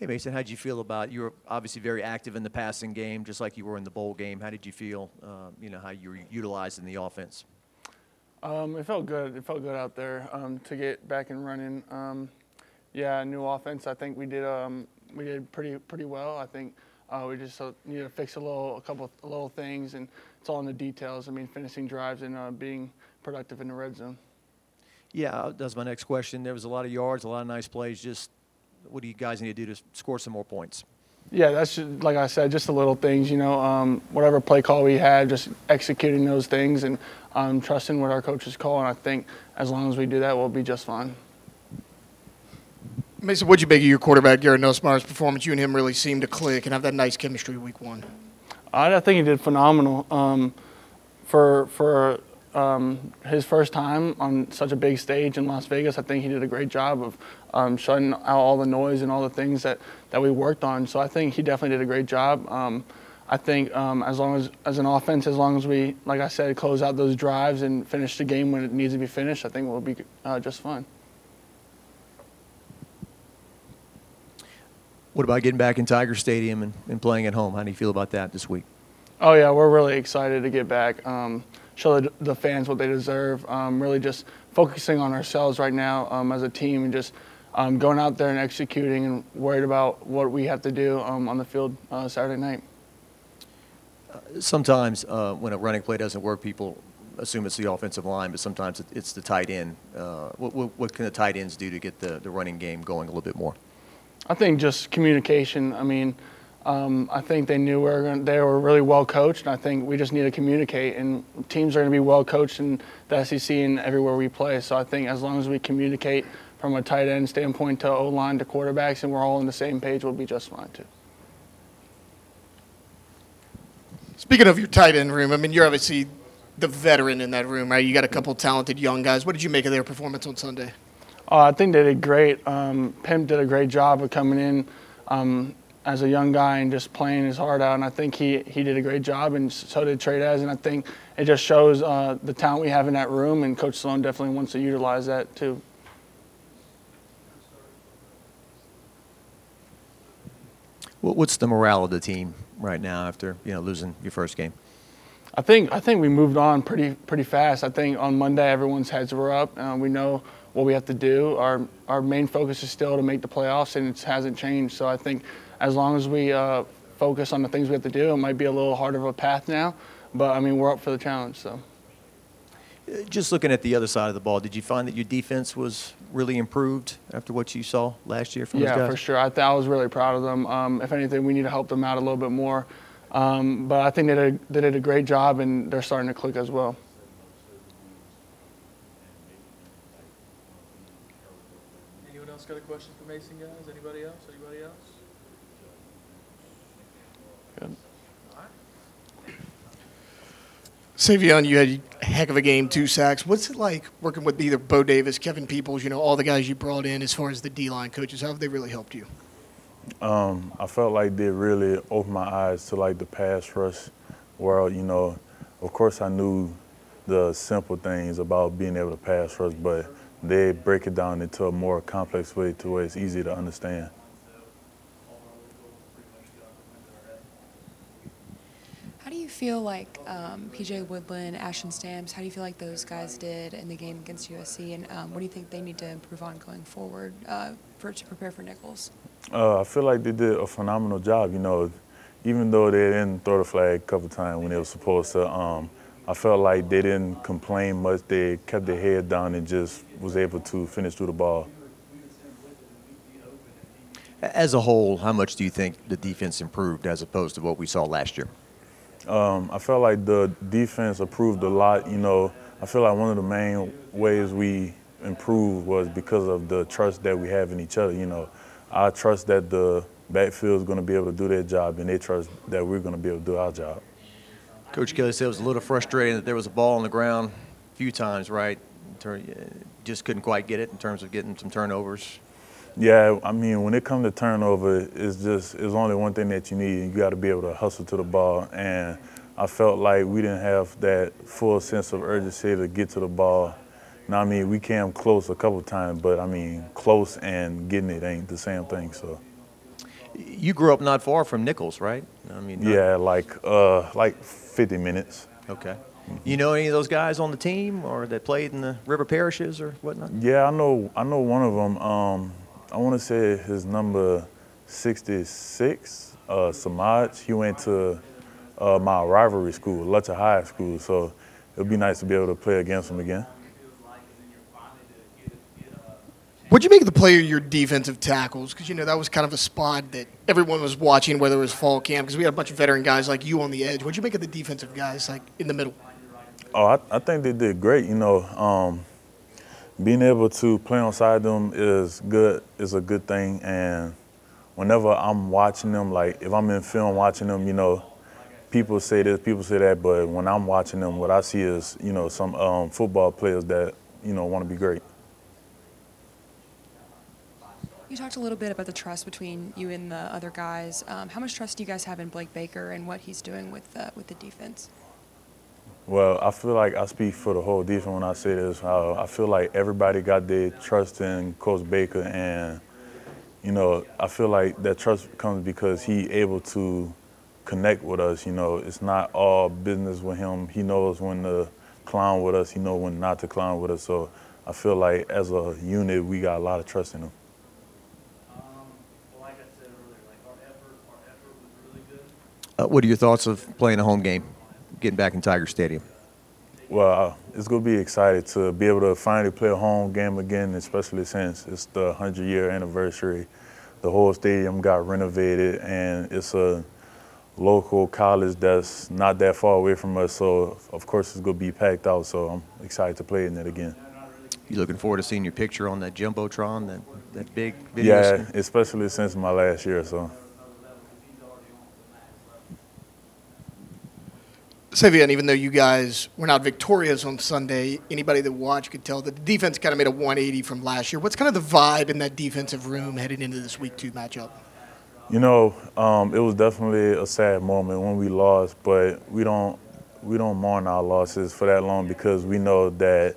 Mason, how did you feel about, you were obviously very active in the passing game, just like you were in the bowl game. How did you feel, how you were utilized in the offense? It felt good. It felt good out there to get back and running. Yeah, new offense. I think we did pretty well. I think we just need to fix a couple little things, and it's all in the details. I mean, finishing drives and being productive in the red zone. Yeah, that's my next question. There was a lot of yards, a lot of nice plays. Just what do you guys need to do to score some more points? Yeah, that's just, like I said, just the little things. Whatever play call we had, just executing those things and trusting what our coaches call. And I think as long as we do that, we'll be just fine. Mason, what'd you make of your quarterback, Garrett Nussmeier's performance? You and him really seemed to click and have that nice chemistry week one. I think he did phenomenal. For his first time on such a big stage in Las Vegas, I think he did a great job of shutting out all the noise and all the things that we worked on. So I think he definitely did a great job. I think as an offense, as long as we, like I said, close out those drives and finish the game when it needs to be finished, I think we'll be just fine. What about getting back in Tiger Stadium and playing at home? How do you feel about that this week? Oh, yeah, we're really excited to get back, show the fans what they deserve, really just focusing on ourselves right now as a team and just going out there and executing and worried about what we have to do on the field Saturday night. Sometimes when a running play doesn't work, people assume it's the offensive line, but sometimes it's the tight end. What can the tight ends do to get the running game going a little bit more? I think just communication. I mean, I think they knew they were really well coached, and I think we just need to communicate. And teams are going to be well coached in the SEC and everywhere we play. So I think as long as we communicate from a tight end standpoint to O-line to quarterbacks, and we're all on the same page, we'll be just fine too. Speaking of your tight end room, I mean, you're obviously the veteran in that room, right? You got a couple talented young guys. What did you make of their performance on Sunday? I think they did great. Pimp did a great job of coming in as a young guy and just playing his heart out, and I think he did a great job, and so did Trey-Daz, and I think it just shows the talent we have in that room, and Coach Sloan definitely wants to utilize that too. What's the morale of the team right now after losing your first game? I think we moved on pretty fast. I think on Monday everyone's heads were up. We know what we have to do. Our main focus is still to make the playoffs, and it hasn't changed. So I think as long as we focus on the things we have to do, it might be a little harder of a path now, but I mean we're up for the challenge. So. Just looking at the other side of the ball, did you find that your defense was really improved after what you saw last year from those guys? Yeah, for sure. I was really proud of them. If anything, we need to help them out a little bit more. But I think they did a great job, and they're starting to click as well. Anyone else got a question for Mason, guys? Anybody else? Anybody else? Good. Savion, you had a heck of a game, 2 sacks. What's it like working with either Bo Davis, Kevin Peoples, all the guys you brought in as far as the D-line coaches? How have they really helped you? I felt like they really opened my eyes to the pass rush world. Of course I knew the simple things about being able to pass rush, but they break it down into a more complex way to where it's easy to understand. How do you feel like P.J. Woodland, Ashton Stamps, how do you feel like those guys did in the game against USC, and what do you think they need to improve on going forward to prepare for Nichols? I feel like they did a phenomenal job. Even though they didn't throw the flag a couple times when they were supposed to, I felt like they didn't complain much. They kept their head down and just was able to finish through the ball. As a whole, how much do you think the defense improved as opposed to what we saw last year? I felt like the defense improved a lot. I feel like one of the main ways we improved was because of the trust that we have in each other. I trust that the backfield is going to be able to do their job, and they trust that we're going to be able to do our job. Coach Kelly said it was a little frustrating that there was a ball on the ground a few times, right? Just couldn't quite get it in terms of getting some turnovers. Yeah, I mean, when it comes to turnover, it's only one thing that you need. You got to be able to hustle to the ball, and I felt like we didn't have that full sense of urgency to get to the ball. Now, I mean, we came close a couple times, but I mean, close and getting it ain't the same thing. So, You grew up not far from Nichols, right? I mean, Yeah, like 50 minutes. Okay. You know any of those guys on the team or that played in the river parishes or whatnot? Yeah, I know one of them. I want to say his number 66, Samaj. He went to my rivalry school, Lutcher High School, so it would be nice to be able to play against him again. What'd you make of the play of your defensive tackles? Because, that was kind of a spot that everyone was watching, whether it was fall camp, because we had a bunch of veteran guys like you on the edge. What'd you make of the defensive guys, like, in the middle? Oh, I think they did great. Being able to play onside them is a good thing. And whenever I'm watching them, like if I'm in film watching them, people say this, people say that, but when I'm watching them, what I see is, some football players that, want to be great. You talked a little bit about the trust between you and the other guys. How much trust do you guys have in Blake Baker and what he's doing with the defense? Well, I feel like I speak for the whole defense when I say this. I feel like everybody got their trust in Coach Baker, and I feel like that trust comes because he able to connect with us. It's not all business with him. He knows when to clown with us. He knows when not to clown with us. So I feel like as a unit, we got a lot of trust in him. Like I said earlier, our effort was really good. What are your thoughts of playing a home game, getting back in Tiger Stadium? Well, it's going to be excited to be able to finally play a home game again, especially since it's the 100-year anniversary. The whole stadium got renovated, and it's a local college that's not that far away from us, so of course it's going to be packed out, so I'm excited to play in it again. You looking forward to seeing your picture on that Jumbotron, that big video? Yeah, especially since my last year, so. Savion, even though you guys were not victorious on Sunday, anybody that watched could tell that the defense kind of made a 180 from last year. What's kind of the vibe in that defensive room heading into this Week 2 matchup? It was definitely a sad moment when we lost, but we don't mourn our losses for that long because we know that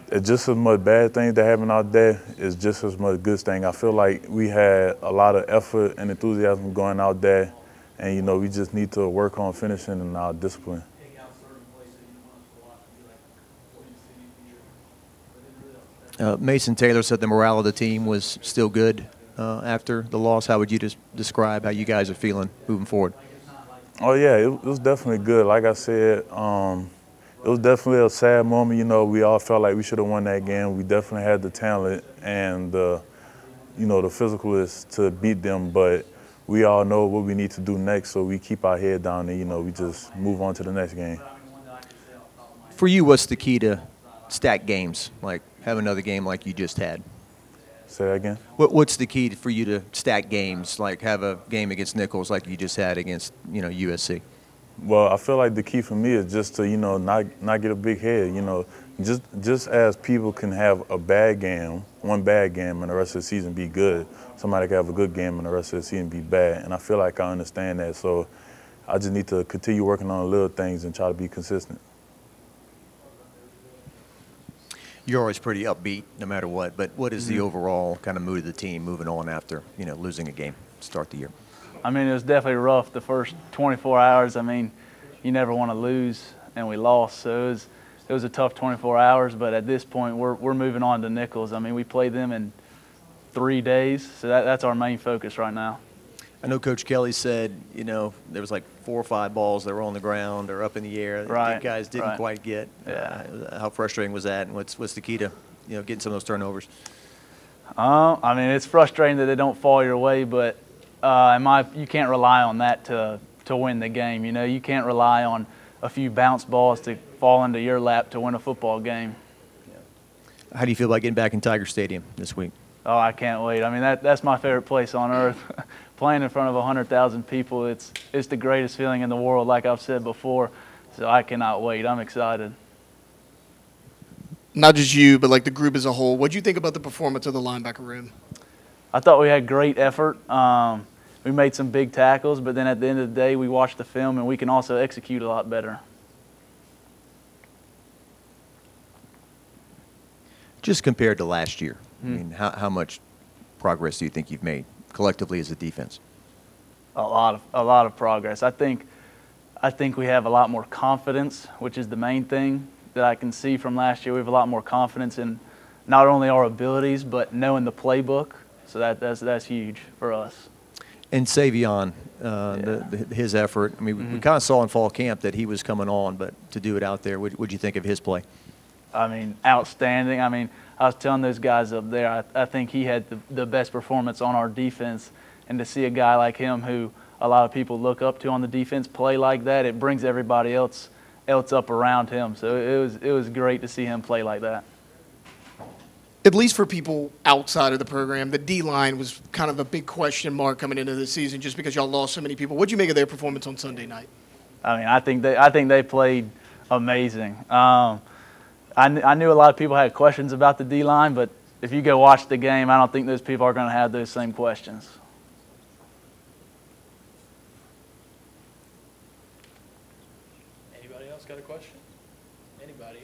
it's just as much bad things that happen out there is just as much good thing. I feel like we had a lot of effort and enthusiasm going out there. And, we just need to work on finishing and our discipline. Mason Taylor said the morale of the team was still good after the loss. How would you just describe how you guys are feeling moving forward? Oh, yeah, it was definitely good. Like I said, it was definitely a sad moment. We all felt like we should have won that game. We definitely had the talent and the physicalness to beat them, but we all know what we need to do next, so we keep our head down and, we just move on to the next game. For you, what's the key to stack games, like have another game like you just had? Say that again? What's the key for you to stack games, like have a game against Nichols like you just had against, USC? Well, I feel like the key for me is just to, not get a big head, Just as people can have a bad game, one bad game, and the rest of the season be good, somebody can have a good game and the rest of the season be bad. And I feel like I understand that. So I just need to continue working on the little things and try to be consistent. You're always pretty upbeat no matter what, but what is the overall kind of mood of the team moving on after, losing a game to start the year? I mean, it was definitely rough the first 24 hours. I mean, you never want to lose, and we lost. So it was a tough 24 hours, but at this point, we're moving on to Nichols. I mean, we played them in 3 days, so that's our main focus right now. I know Coach Kelly said, there was like 4 or 5 balls that were on the ground or up in the air that you guys didn't quite get. Yeah. How frustrating was that, and what's the key to, getting some of those turnovers? I mean, it's frustrating that they don't fall your way, but you can't rely on that to win the game. You can't rely on a few bounce balls to fall into your lap to win a football game. How do you feel about getting back in Tiger Stadium this week? Oh, I can't wait. I mean, that's my favorite place on earth. Playing in front of 100,000 people, it's the greatest feeling in the world, like I've said before. So I cannot wait. I'm excited. Not just you, but like the group as a whole. What do you think about the performance of the linebacker room? I thought we had great effort. We made some big tackles, but then at the end of the day, we watched the film and we can also execute a lot better. Just compared to last year, I mean, how much progress do you think you've made collectively as a defense? A lot of progress. I think we have a lot more confidence, which is the main thing that I can see from last year. We have a lot more confidence in not only our abilities, but knowing the playbook. So that's huge for us. And Savion, his effort. I mean, we kind of saw in fall camp that he was coming on, but to do it out there, what'd you think of his play? I mean, outstanding. I mean, I was telling those guys up there, I think he had the best performance on our defense. And to see a guy like him who a lot of people look up to on the defense play like that, it brings everybody else up around him. So it was great to see him play like that. At least for people outside of the program, the D-line was kind of a big question mark coming into the season just because y'all lost so many people. What'd you make of their performance on Sunday night? I mean, I think they played amazing. I knew a lot of people had questions about the D-line, but if you go watch the game, I don't think those people are going to have those same questions. Anybody else got a question? Anybody,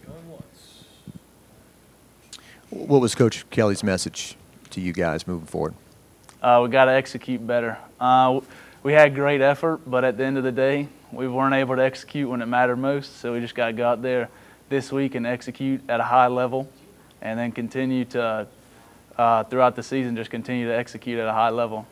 going once. What was Coach Kelly's message to you guys moving forward? We got to execute better. We had great effort, but at the end of the day, we weren't able to execute when it mattered most. So we just got to go out there this week and execute at a high level, and then continue to throughout the season just continue to execute at a high level.